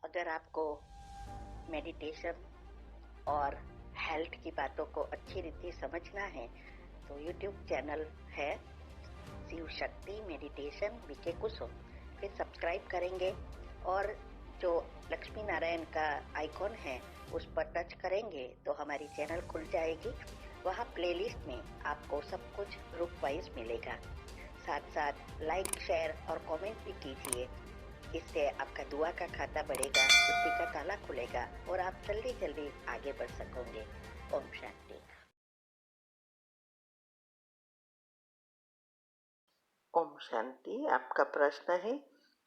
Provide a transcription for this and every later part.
अगर आपको मेडिटेशन और हेल्थ की बातों को अच्छी रीति समझना है तो यूट्यूब चैनल है शिव शक्ति मेडिटेशन बीके कुसुम, फिर सब्सक्राइब करेंगे और जो लक्ष्मी नारायण का आइकॉन है उस पर टच करेंगे तो हमारी चैनल खुल जाएगी। वहाँ प्लेलिस्ट में आपको सब कुछ ग्रुप वाइज मिलेगा। साथ साथ लाइक शेयर और कमेंट भी कीजिए, इससे आपका दुआ का खाता बढ़ेगा, बुद्धि का ताला खुलेगा और आप जल्दी जल्दी आगे बढ़ सकोगे। ओम शांति। ओम शांति। आपका प्रश्न है,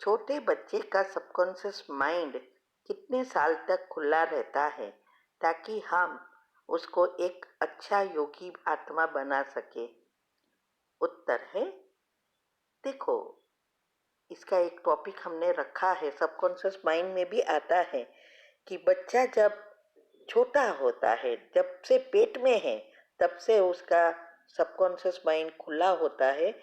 छोटे बच्चे का सबकॉन्शियस माइंड कितने साल तक खुला रहता है ताकि हम उसको एक अच्छा योगी आत्मा बना सके? उत्तर है, देखो, इसका एक टॉपिक हमने रखा है, सबकॉन्शियस माइंड में भी आता है कि बच्चा जब छोटा होता है, जब से पेट में है, तब से उसका सबकॉन्शियस माइंड खुला होता है,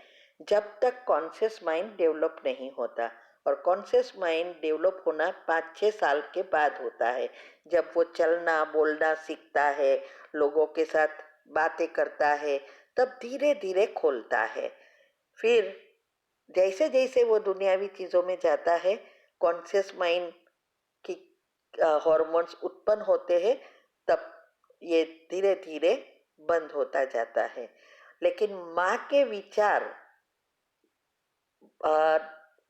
जब तक कॉन्शियस माइंड डेवलप नहीं होता। और कॉन्शियस माइंड डेवलप होना 5-6 साल के बाद होता है, जब वो चलना बोलना सीखता है, लोगों के साथ बातें करता है, तब धीरे धीरे खोलता है। फिर जैसे जैसे वो दुनियावी चीज़ों में जाता है, कॉन्शियस माइंड की हार्मोन्स उत्पन्न होते हैं, तब ये धीरे धीरे बंद होता जाता है। लेकिन माँ के विचार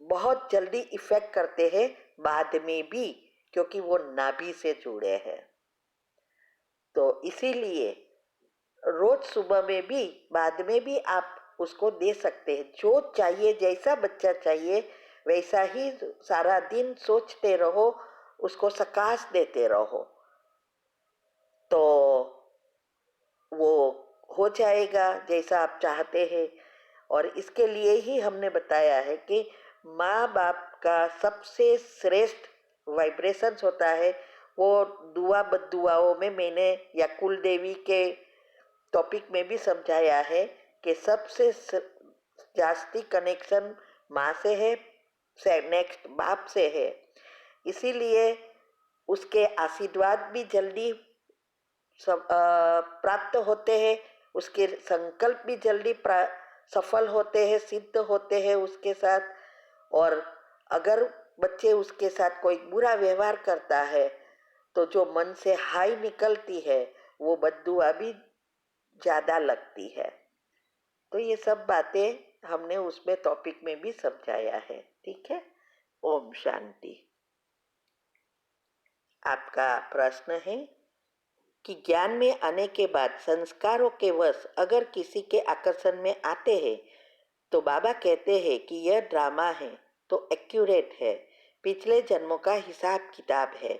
बहुत जल्दी इफेक्ट करते हैं बाद में भी, क्योंकि वो नाभि से जुड़े हैं। तो इसीलिए रोज सुबह में भी बाद में भी आप उसको दे सकते हैं, जो चाहिए, जैसा बच्चा चाहिए वैसा ही सारा दिन सोचते रहो, उसको सकाश देते रहो, तो वो हो जाएगा जैसा आप चाहते हैं। और इसके लिए ही हमने बताया है कि माँ बाप का सबसे श्रेष्ठ वाइब्रेशंस होता है वो दुआ बद्दुआओं में। मैंने या कुल देवी के टॉपिक में भी समझाया है कि सबसे जास्ती कनेक्शन माँ से है, नेक्स्ट बाप से है। इसीलिए उसके आशीर्वाद भी जल्दी प्राप्त होते हैं, उसके संकल्प भी जल्दी सफल होते हैं, सिद्ध होते हैं उसके साथ। और अगर बच्चे उसके साथ कोई बुरा व्यवहार करता है तो जो मन से हाई निकलती है वो बद्दुआ भी ज़्यादा लगती है। तो ये सब बातें हमने उसमें टॉपिक में भी समझाया है। ठीक है। ओम शांति। आपका प्रश्न है कि ज्ञान में आने के बाद संस्कारों के वश अगर किसी के आकर्षण में आते हैं तो बाबा कहते हैं कि यह ड्रामा है, तो एक्यूरेट है, पिछले जन्मों का हिसाब किताब है।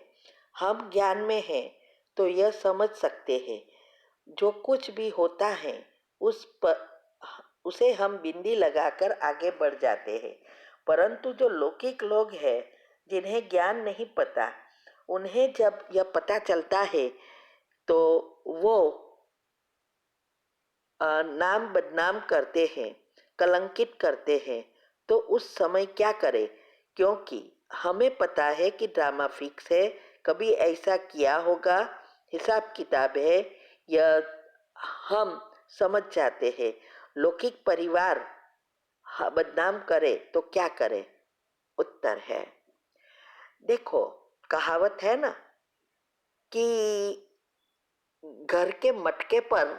हम ज्ञान में हैं तो यह समझ सकते हैं, जो कुछ भी होता है उसे हम बिंदी लगाकर आगे बढ़ जाते हैं। परंतु जो लौकिक लोग हैं जिन्हें ज्ञान नहीं पता, उन्हें जब यह पता चलता है तो वो नाम बदनाम करते हैं, कलंकित करते हैं। तो उस समय क्या करें? क्योंकि हमें पता है कि ड्रामा फिक्स है, कभी ऐसा किया होगा, हिसाब किताब है, यह हम समझ जाते हैं। लौकिक परिवार बदनाम करे तो क्या करें? उत्तर है, देखो, कहावत है ना कि घर के मटके पर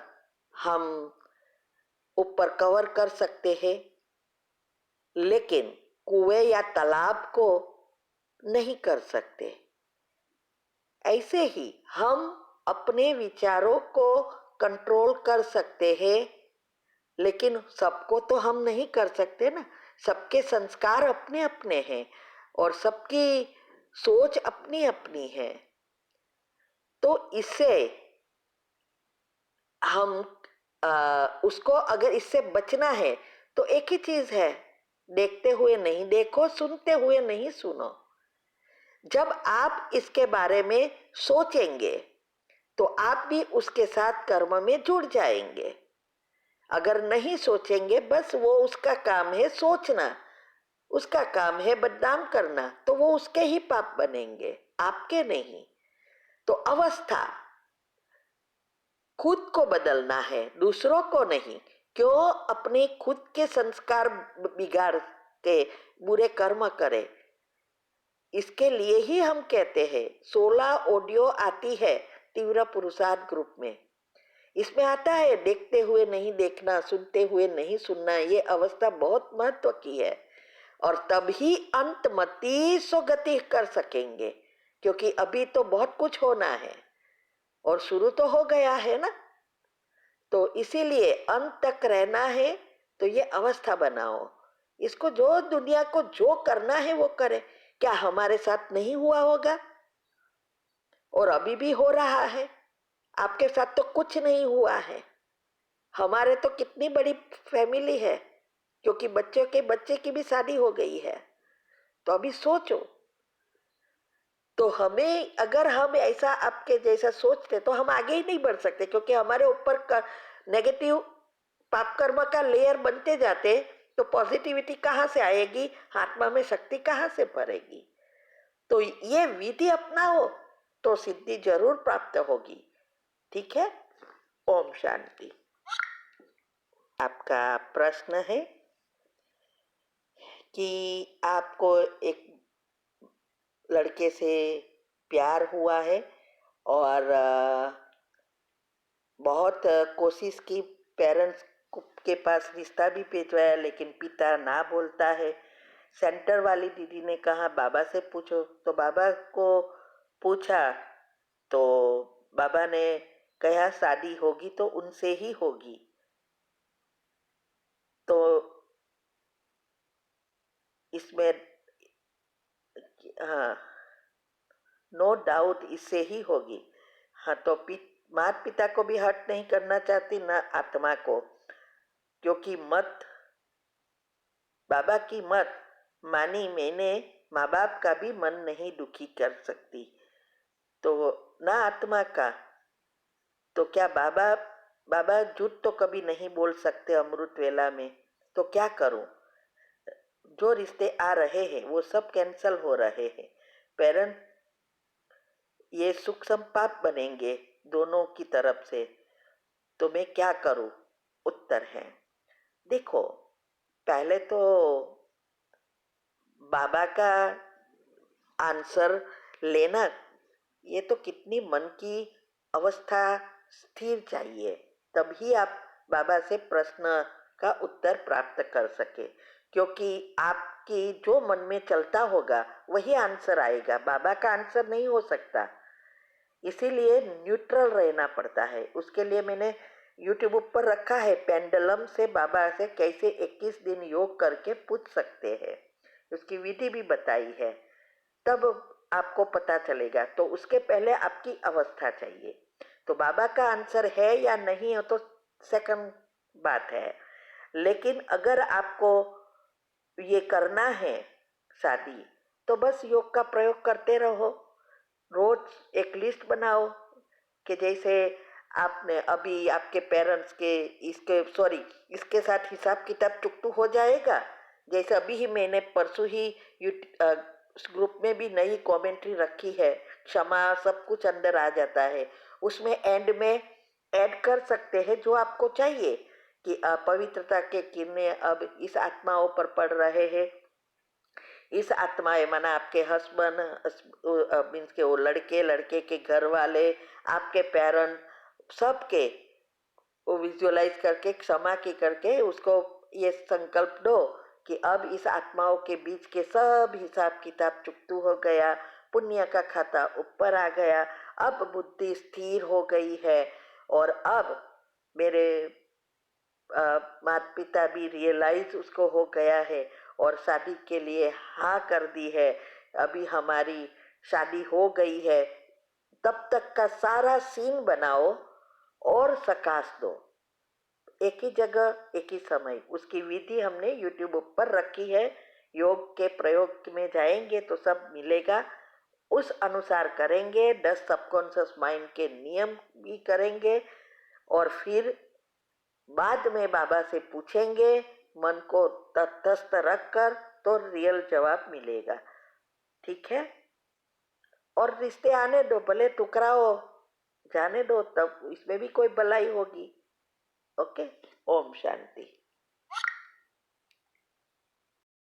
हम ऊपर कवर कर सकते हैं, लेकिन कुएं या तालाब को नहीं कर सकते। ऐसे ही हम अपने विचारों को कंट्रोल कर सकते हैं, लेकिन सबको तो हम नहीं कर सकते ना। सबके संस्कार अपने अपने हैं और सबकी सोच अपनी अपनी है। तो इससे हम उसको अगर इससे बचना है तो एक ही चीज है, देखते हुए नहीं देखो, सुनते हुए नहीं सुनो। जब आप इसके बारे में सोचेंगे तो आप भी उसके साथ कर्म में जुड़ जाएंगे। अगर नहीं सोचेंगे, बस वो उसका काम है सोचना, उसका काम है बदनाम करना, तो वो उसके ही पाप बनेंगे, आपके नहीं। तो अवस्था खुद को बदलना है, दूसरों को नहीं। क्यों अपने खुद के संस्कार बिगाड़ के बुरे कर्म करे? इसके लिए ही हम कहते हैं 16 ऑडियो आती है तीव्र पुरुषार्थ ग्रुप में। इसमें आता है देखते हुए नहीं देखना, सुनते हुए नहीं सुनना। ये अवस्था बहुत महत्व की है और तभी अंतमति सुगति कर सकेंगे, क्योंकि अभी तो बहुत कुछ होना है और शुरू तो हो गया है ना। तो इसीलिए अंत तक रहना है तो ये अवस्था बनाओ। इसको जो दुनिया को जो करना है वो करे। क्या हमारे साथ नहीं हुआ होगा? और अभी भी हो रहा है। आपके साथ तो कुछ नहीं हुआ है। हमारे तो कितनी बड़ी फैमिली है, क्योंकि बच्चों के बच्चे की भी शादी हो गई है। तो अभी सोचो, तो हमें अगर हम ऐसा आपके जैसा सोचते तो हम आगे ही नहीं बढ़ सकते, क्योंकि हमारे ऊपर नेगेटिव पाप कर्म का लेयर बनते जाते, तो पॉजिटिविटी कहाँ से आएगी? आत्मा में शक्ति कहाँ से भरेगी? तो ये विधि अपनाओ तो सिद्धि जरूर प्राप्त होगी। ठीक है? ओम शांति। आपका प्रश्न है कि आपको एक लड़के से प्यार हुआ है और बहुत कोशिश की, पेरेंट्स के पास रिश्ता भी भिजवाया, लेकिन पिता ना बोलता है। सेंटर वाली दीदी ने कहा बाबा से पूछो, तो बाबा को पूछा तो बाबा ने कहा शादी होगी तो उनसे ही होगी। तो इसमें हाँ, नो डाउट इससे ही होगी। हाँ, तो माता पिता को भी हर्ट नहीं करना चाहती, ना आत्मा को, क्योंकि मत बाबा की मत मानी मैंने, माँ बाप का भी मन नहीं दुखी कर सकती, तो ना आत्मा का। तो क्या बाबा बाबा झूठ तो कभी नहीं बोल सकते अमृत वेला में। तो क्या करूं? जो रिश्ते आ रहे हैं वो सब कैंसल हो रहे हैं। पेरेंट ये सूक्ष्म पाप बनेंगे दोनों की तरफ से। तो मैं क्या करूं? उत्तर है, देखो, पहले तो बाबा का आंसर लेना, ये तो कितनी मन की अवस्था स्थिर चाहिए, तभी आप बाबा से प्रश्न का उत्तर प्राप्त कर सके। क्योंकि आपकी जो मन में चलता होगा वही आंसर आएगा, बाबा का आंसर नहीं हो सकता। इसीलिए न्यूट्रल रहना पड़ता है। उसके लिए मैंने यूट्यूब पर रखा है, पेंडुलम से बाबा से कैसे 21 दिन योग करके पूछ सकते हैं, उसकी विधि भी बताई है, तब आपको पता चलेगा। तो उसके पहले आपकी अवस्था चाहिए। तो बाबा का आंसर है या नहीं हो तो सेकंड बात है। लेकिन अगर आपको ये करना है शादी, तो बस योग का प्रयोग करते रहो। रोज एक लिस्ट बनाओ कि जैसे आपने अभी आपके पेरेंट्स के इसके साथ हिसाब किताब चुकतू हो जाएगा। जैसे अभी ही मैंने परसों ही उस ग्रुप में भी नई कमेंट्री रखी है, क्षमा सब कुछ अंदर आ जाता है। उसमें एंड में ऐड कर सकते हैं जो आपको चाहिए कि पवित्रता के किरणें अब इस आत्माओं पर पड़ रहे हैं। इस आत्माएं माना आपके हस्बैंड मीन्स के वो लड़के के घर वाले, आपके पेरेंट, सबके वो विजुअलाइज करके क्षमा की करके उसको ये संकल्प दो कि अब इस आत्माओं के बीच के सब हिसाब किताब चुकतू हो गया, पुण्य का खाता ऊपर आ गया, अब बुद्धि स्थिर हो गई है और अब मेरे माता पिता भी रियलाइज उसको हो गया है और शादी के लिए हाँ कर दी है, अभी हमारी शादी हो गई है। तब तक का सारा सीन बनाओ और सकाश दो, एक ही जगह एक ही समय। उसकी विधि हमने यूट्यूब पर रखी है। योग के प्रयोग में जाएंगे तो सब मिलेगा, उस अनुसार करेंगे। 10 सबकॉन्शियस माइंड के नियम भी करेंगे और फिर बाद में बाबा से पूछेंगे मन को तटस्थ रखकर, तो तो रियल जवाब मिलेगा। ठीक है? और रिश्ते आने दो, भले टुकराओ जाने दो, तब इसमें भी कोई भलाई होगी। ओके, ओम शांति।